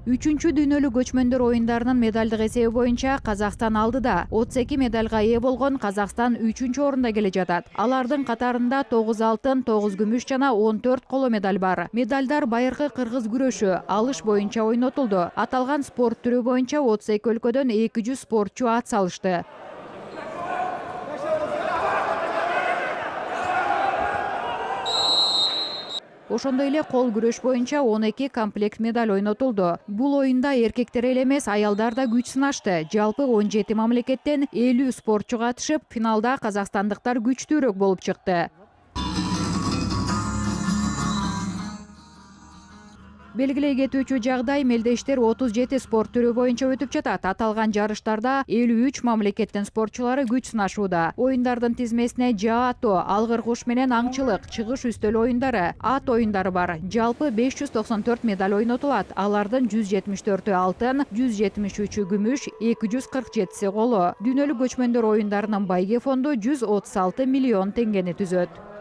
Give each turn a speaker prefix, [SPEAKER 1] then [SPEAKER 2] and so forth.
[SPEAKER 1] Үчүнчү дүйнөлүк көчмөндөр оюндарынын медалдык эсеби боюнча Казакстан алдыда. 32 медалга ээ болгон Казакстан 3-чү орунда келе жатат. Алардын катарында 9 алтын, 9 күмүш жана 14 коло медаль бар. Медальдар байыркы кыргыз күрөшү, алыш боюнча ойнотулду. Аталган спорт түрү боюнча 32 өлкөдөн 200 спортчу ат салышты. Ошондой эле кол күрөш боюнча 12 комплект медаль ойнотулду. Бул оюнда эркектер эле эмес, аялдар да күч сынашты. Жалпы 17 мамлекеттен 50 спортчу катышып, финалда казакстандыктар күчтүүрөөк болуп чыкты. Белгилей кетүүчү жагдай, мелдештер 37 спорт түрү боюнча өтүп жатат. Аталган жарыштарда 53 мамлекеттин спортчулары күч сынашууда. Оюндардын тизмесине жаато, алгыр куш менен аңчылык, чыгыш үстөл оюндары, ат оюндары бар. Жалпы 594 медаль ойнотулат. Алардын 174-ü алтын, 173-ü күмүш, 247-си коло. Дүйнөлүк көчмөндөр оюндарынын байге фонду 136 миллион теңгени түзөт.